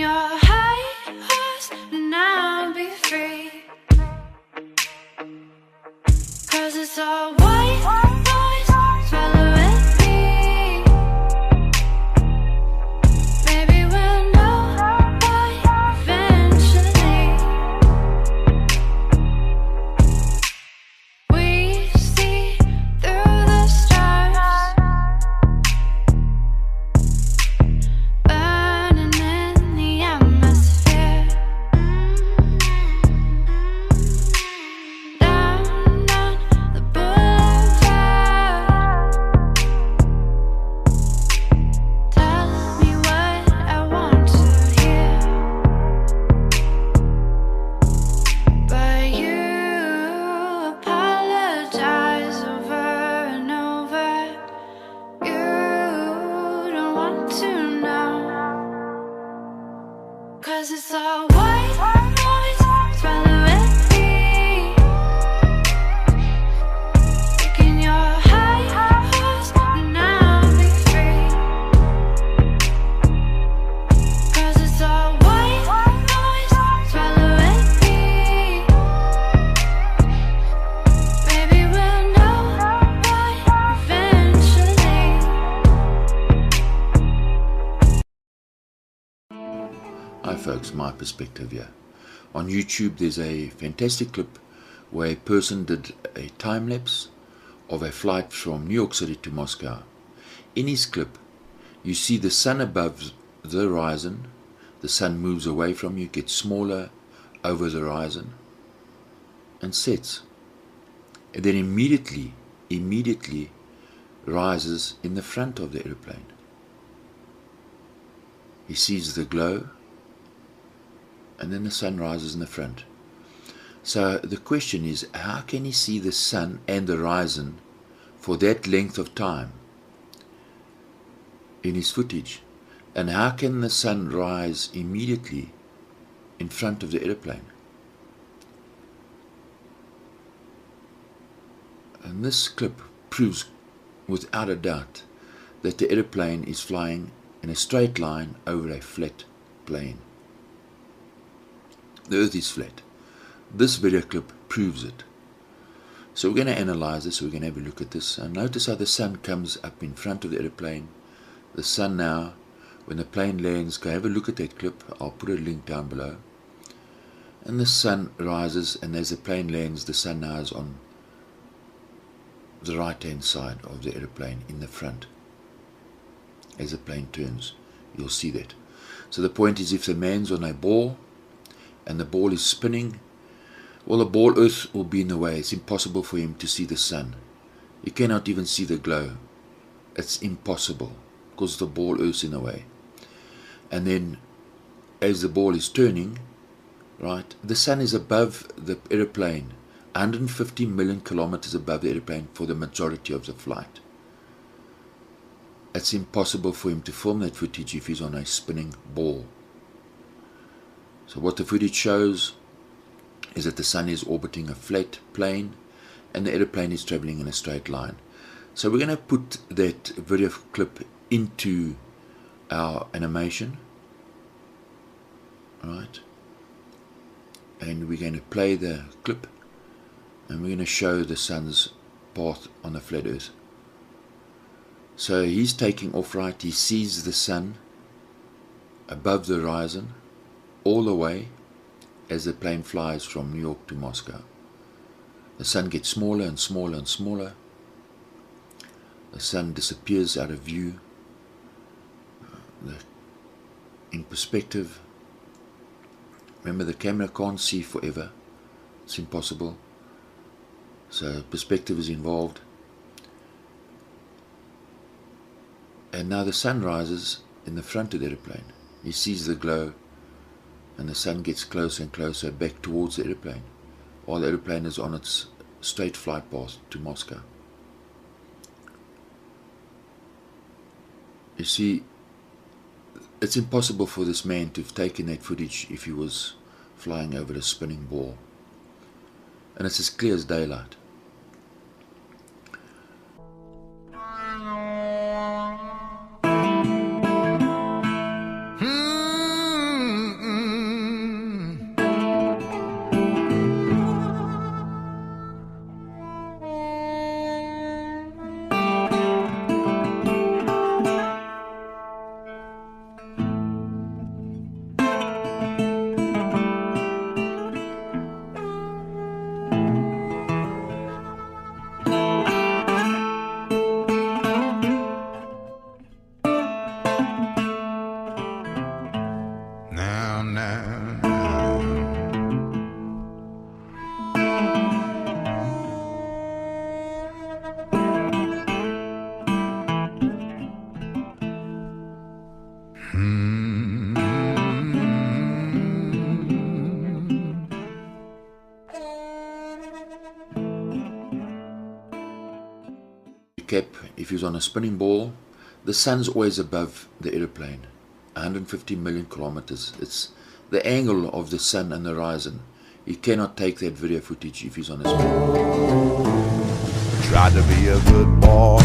your high horse and I'll be free. 'Cause it's all white noise, swallow it me. Maybe we'll know why eventually. We see through the stars, burning in the atmosphere. Down on the boulevard, tell me what I want to hear. But you apologize over and over. You don't want to know. 'Cause it's all white noise, swallow it me. Taking your high horse and I'll be free. 'Cause it's all white noise, swallow it me. Maybe we'll know why eventually. Hi folks, my perspective here. On YouTube there's a fantastic clip where a person did a time lapse of a flight from New York City to Moscow. In his clip you see the sun above the horizon, the sun moves away from you, gets smaller over the horizon and sets, and then immediately rises in the front of the airplane. He sees the glow, and then the sun rises in the front. So the question is, how can he see the sun and the horizon for that length of time in his footage? And how can the sun rise immediately in front of the airplane? And this clip proves without a doubt that the airplane is flying in a straight line over a flat plane. The earth is flat. This video clip proves it. So we're going to analyze this, we're going to have a look at this, and notice how the sun comes up in front of the airplane. The sun now, when the plane lands, go have a look at that clip, I'll put a link down below. And the sun rises, and as the plane lands, the sun now is on the right hand side of the airplane in the front. As the plane turns, you'll see that. So the point is, if the man's on a ball and the ball is spinning, well, the ball earth will be in the way. It's impossible for him to see the sun. He cannot even see the glow. It's impossible because the ball earth's in the way. And then as the ball is turning, right, the sun is above the airplane, 150 million kilometers above the airplane for the majority of the flight. It's impossible for him to film that footage if he's on a spinning ball. So what the footage shows is that the sun is orbiting a flat plane and the airplane is traveling in a straight line. So we're going to put that video clip into our animation, right? And we're going to play the clip and we're going to show the sun's path on the flat earth. So he's taking off, right? He sees the sun above the horizon all the way as the plane flies from New York to Moscow. The sun gets smaller and smaller and smaller. The sun disappears out of view. In perspective, remember the camera can't see forever. It's impossible. So perspective is involved. And now the sun rises in the front of the airplane. He sees the glow, and the sun gets closer and closer back towards the airplane, while the airplane is on its straight flight path to Moscow. You see, it's impossible for this man to have taken that footage if he was flying over a spinning ball. And it's as clear as daylight. If he was on a spinning ball, the sun's always above the aeroplane, 150 million kilometers. It's the angle of the sun and the horizon. He cannot take that video footage if he's on a spinning ball. Tried to be a good boy,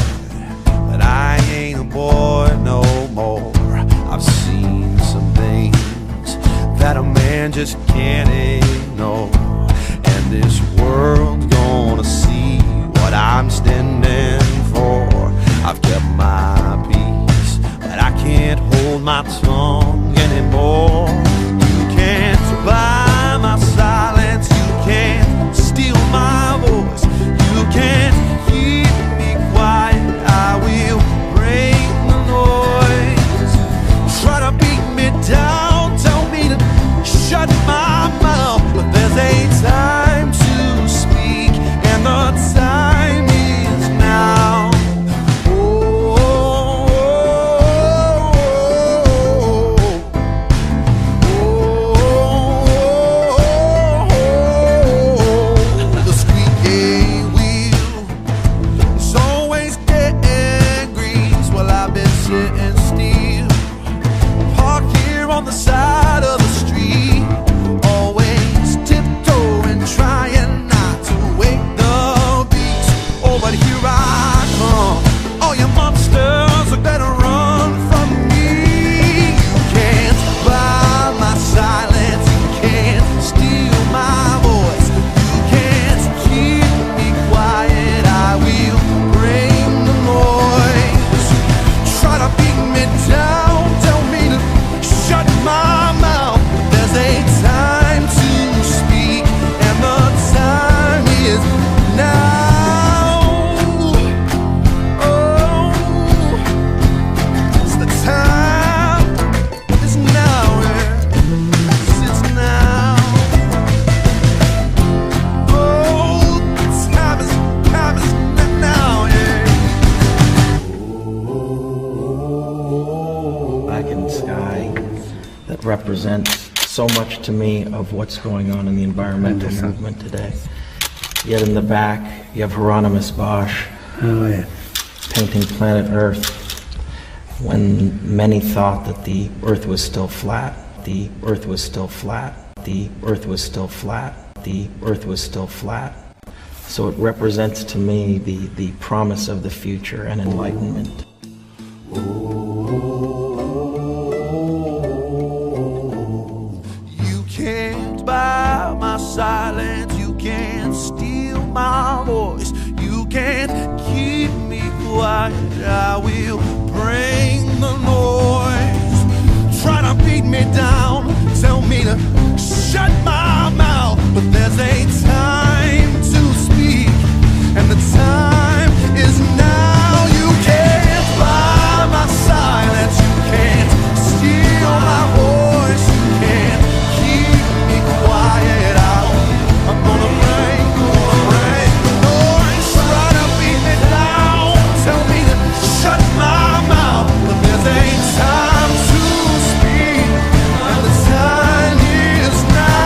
but I ain't a boy no more. I've seen some things that a man just can't ignore, and this world's gonna see what I'm standing for. I've kept my peace, but I can't hold my tongue anymore. You can't buy my silence, you can't steal my voice, you can't keep me quiet. I will break the noise. Try to beat me down, tell me to shut my mouth, but there's a time to speak, and the time is now. Represents so much to me of what's going on in the environmental movement today. Yet in the back, you have Hieronymus Bosch painting planet Earth when many thought that the Earth was still flat. The Earth was still flat. The Earth was still flat. The Earth was still flat. So it represents to me the promise of the future and enlightenment. By my silence, you can't steal my voice, you can't keep me quiet. I will bring the noise. Try to beat me down, tell me to shut my mouth, but there's a time to speak, and the time is now. You can't buy my silence, you can't steal my voice, you can't keep me quiet. I'm gonna break the noise. Try to beat me down, tell me to shut my mouth, but there's a time to speak, and the time is now.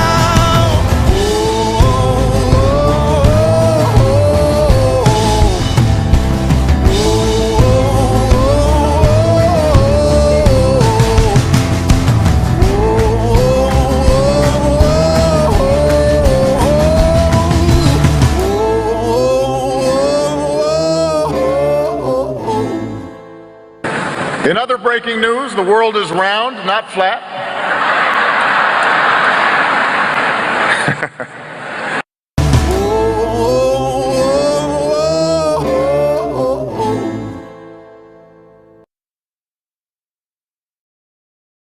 In other breaking news, the world is round, not flat.